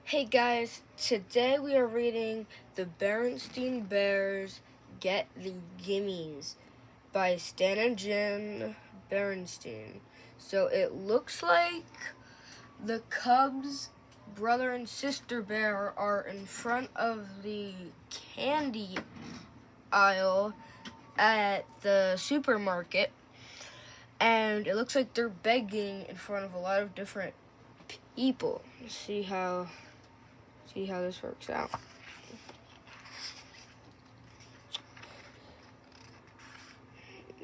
Hey guys, today we are reading The Berenstain Bears Get the Gimmies by Stan and Jen Berenstain. So it looks like the Cubs brother and sister bear are in front of the candy aisle at the supermarket, and it looks like they're begging in front of a lot of different people. See how this works out.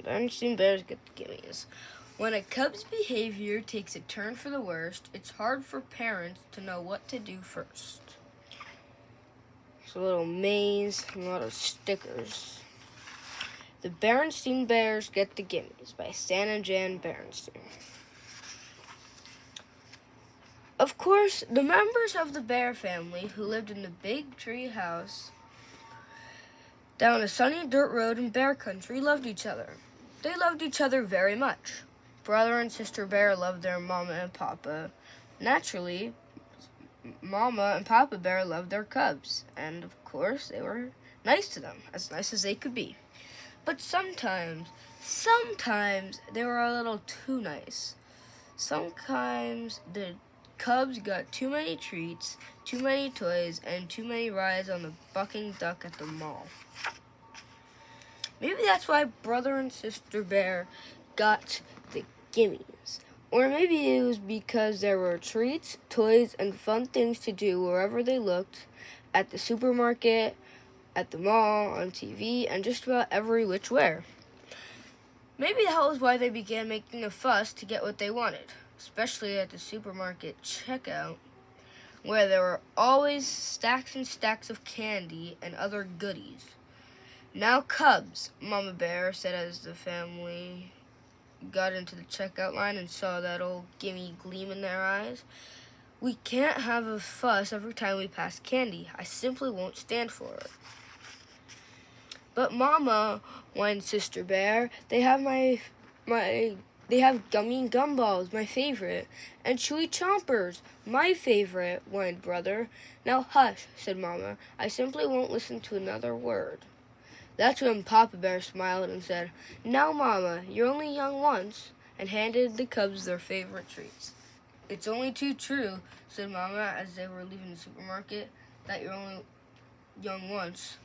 Berenstain Bears get the Gimmies. When a cub's behavior takes a turn for the worst, it's hard for parents to know what to do first. It's a little maze and a lot of stickers. The Berenstain Bears Get the Gimmies by Stan and Jan Berenstain. Of course, the members of the bear family who lived in the big tree house down a sunny dirt road in bear country loved each other. They loved each other very much. Brother and sister bear loved their mama and papa. Naturally, mama and papa bear loved their cubs, and of course they were nice to them, as nice as they could be. But sometimes they were a little too nice. Sometimes the cubs got too many treats, too many toys, and too many rides on the bucking duck at the mall. Maybe that's why brother and sister bear got the Gimmies. Or maybe it was because there were treats, toys, and fun things to do wherever they looked, at the supermarket, at the mall, on TV, and just about every which way. Maybe that was why they began making a fuss to get what they wanted, especially at the supermarket checkout, where there were always stacks and stacks of candy and other goodies. "Now, Cubs," Mama Bear said as the family got into the checkout line and saw that old gimme gleam in their eyes. "We can't have a fuss every time we pass candy. I simply won't stand for it." "But Mama," whined Sister Bear, they have they have gummy gumballs, my favorite, and chewy chompers, my favorite," whined Brother. "Now hush," said Mama. "I simply won't listen to another word." That's when Papa Bear smiled and said, "Now, Mama, you're only young once," and handed the cubs their favorite treats. "It's only too true," said Mama as they were leaving the supermarket, "that you're only young once.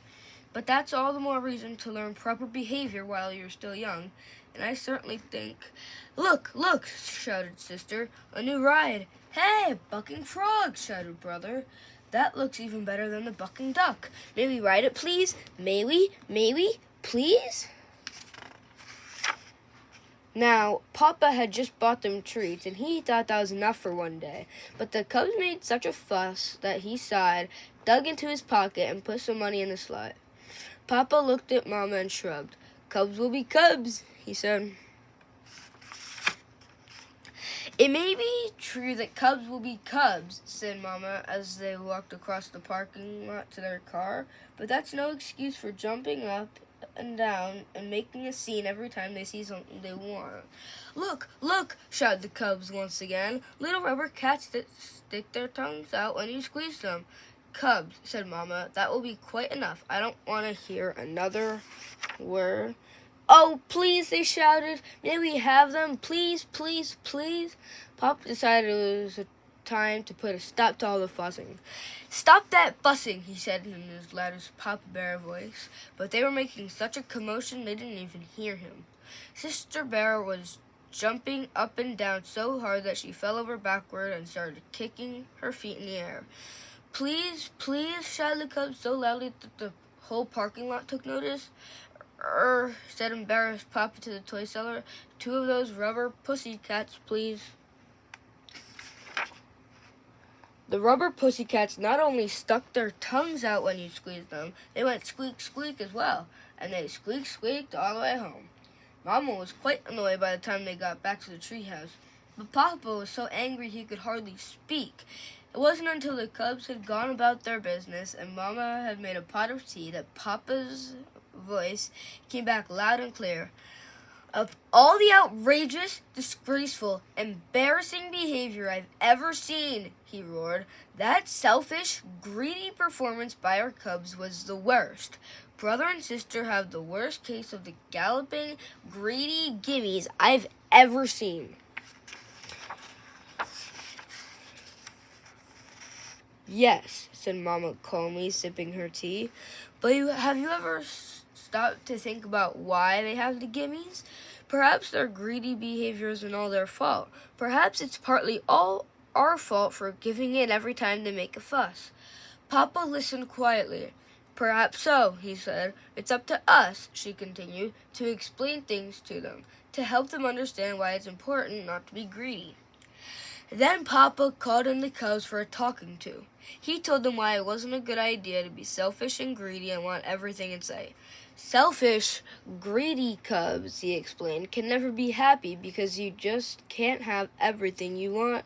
But that's all the more reason to learn proper behavior while you're still young, and I certainly think—" "Look, look," shouted Sister, "a new ride." "Hey, bucking frog," shouted Brother. "That looks even better than the bucking duck. May we ride it, please? May we, please?" Now, Papa had just bought them treats, and he thought that was enough for one day. But the cubs made such a fuss that he sighed, dug into his pocket, and put some money in the slot. Papa looked at Mama and shrugged. "Cubs will be cubs," he said. "It may be true that cubs will be cubs," said Mama as they walked across the parking lot to their car, "but that's no excuse for jumping up and down and making a scene every time they see something they want." "Look, look," shouted the cubs once again, "little rubber cats that stick their tongues out when you squeeze them." "Cubs," said Mama, "that will be quite enough. I don't want to hear another word." "Oh, please," they shouted. "May we have them? Please, please, please." Pop decided it was time to put a stop to all the fussing. "Stop that fussing," he said in his loudest Papa Bear voice. But they were making such a commotion they didn't even hear him. Sister Bear was jumping up and down so hard that she fell over backward and started kicking her feet in the air. "Please, please," shouted the cubs so loudly that the whole parking lot took notice. Said embarrassed Papa to the toy seller. "2 of those rubber pussycats, please." The rubber pussycats not only stuck their tongues out when you squeezed them, they went squeak, squeak as well, and they squeak, squeaked all the way home. Mama was quite annoyed by the time they got back to the treehouse, but Papa was so angry he could hardly speak. It wasn't until the cubs had gone about their business and Mama had made a pot of tea that Papa's voice came back loud and clear. Of all the outrageous, disgraceful, embarrassing behavior I've ever seen, he roared, that selfish, greedy performance by our cubs was the worst. Brother and sister have the worst case of the galloping, greedy gimmies I've ever seen. Yes, said Mama calmly, sipping her tea. But have you ever stopped to think about why they have the gimmies? Perhaps their greedy behavior isn't all their fault. Perhaps it's partly all our fault for giving in every time they make a fuss. Papa listened quietly. Perhaps so, he said. It's up to us, she continued, to explain things to them, to help them understand why it's important not to be greedy. Then Papa called in the cubs for a talking to. He told them why it wasn't a good idea to be selfish and greedy and want everything in sight. Selfish, greedy cubs, he explained, can never be happy because you just can't have everything you want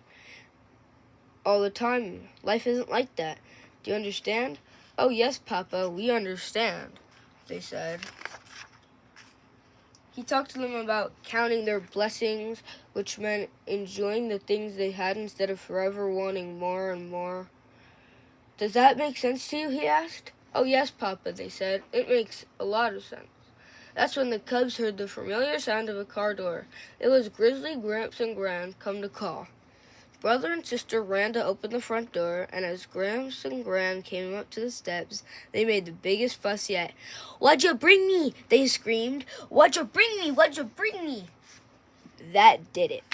all the time. Life isn't like that. Do you understand? Oh, yes, Papa, we understand, they said. He talked to them about counting their blessings, which meant enjoying the things they had instead of forever wanting more and more. Does that make sense to you, he asked. Oh, yes, Papa, they said. It makes a lot of sense. That's when the cubs heard the familiar sound of a car door. It was Grizzly, Gramps, and Gran come to call. Brother and sister ran to open the front door, and as Gramps and Gran came up to the steps, they made the biggest fuss yet. "What'd you bring me?" they screamed. "What'd you bring me? What'd you bring me?" That did it.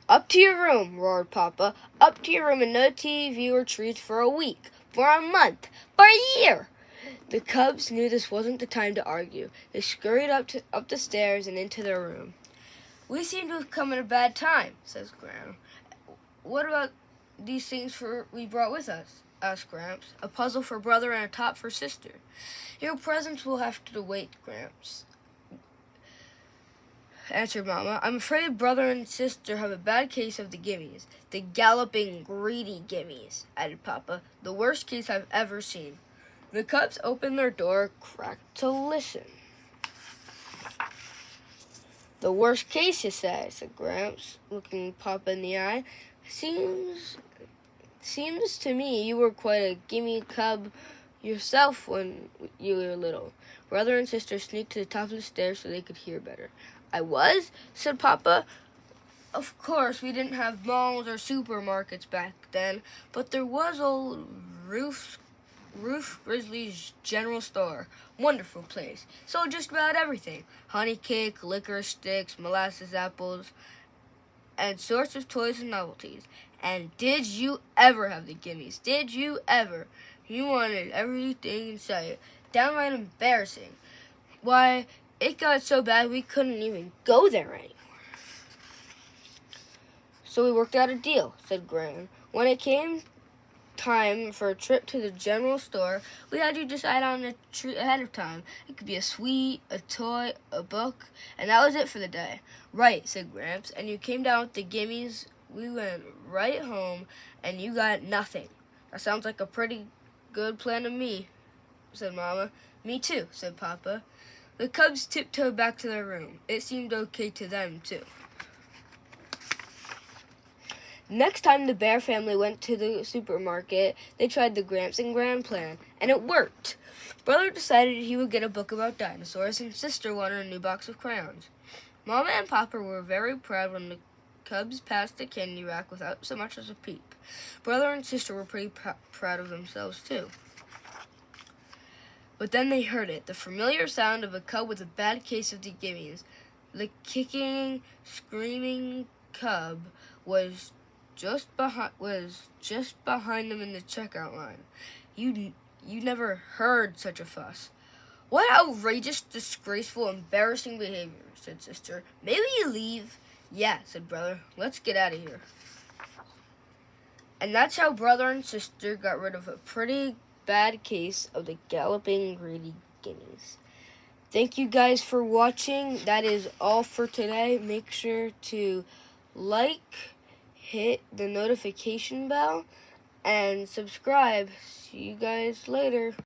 "Up to your room," roared Papa. "Up to your room and no TV or treats for a week, for a month, for a year." The cubs knew this wasn't the time to argue. They scurried up the stairs and into their room. "We seem to have come at a bad time," says Gran. "What about these things we brought with us?" asked Gramps. "A puzzle for brother and a top for sister." "Your presents will have to wait, Gramps," answered Mama. "I'm afraid brother and sister have a bad case of the gimmies. The galloping, greedy gimmies," added Papa. "The worst case I've ever seen." The cubs opened their door, cracked to listen. "The worst case, you say," said Gramps, looking Papa in the eye. Seems to me you were quite a gimme cub yourself when you were little." Brother and sister sneaked to the top of the stairs so they could hear better. "I was?" said Papa. "Of course, we didn't have malls or supermarkets back then, but there was old Roof Grizzly's general store. Wonderful place. Sold just about everything. Honey cake, licorice sticks, molasses apples, and sorts of toys and novelties. And did you ever have the gimmies? Did you ever? You wanted everything in sight. Downright embarrassing. Why, it got so bad we couldn't even go there anymore." "So we worked out a deal," said Gran. "When it came time for a trip to the general store, we had you decide on a treat ahead of time. It could be a sweet, a toy, a book, and that was it for the day." "Right," said Gramps. "And you came down with the gimmies. We went right home, and you got nothing." "That sounds like a pretty good plan to me," said Mama. "Me too," said Papa. The cubs tiptoed back to their room. It seemed okay to them, too. Next time the Bear family went to the supermarket, they tried the Gramps and Gran plan, and it worked. Brother decided he would get a book about dinosaurs, and sister wanted a new box of crayons. Mama and Papa were very proud when the cubs passed the candy rack without so much as a peep. Brother and sister were pretty proud of themselves, too. But then they heard it, the familiar sound of a cub with a bad case of the gimmies. The kicking, screaming cub was just behind them in the checkout line. You never heard such a fuss. "What outrageous, disgraceful, embarrassing behavior," said sister. "Maybe you leave?" "Yeah," said brother. "Let's get out of here." And that's how brother and sister got rid of a pretty bad case of the galloping, greedy gimmies. Thank you guys for watching. That is all for today. Make sure to hit the notification bell, and subscribe. See you guys later.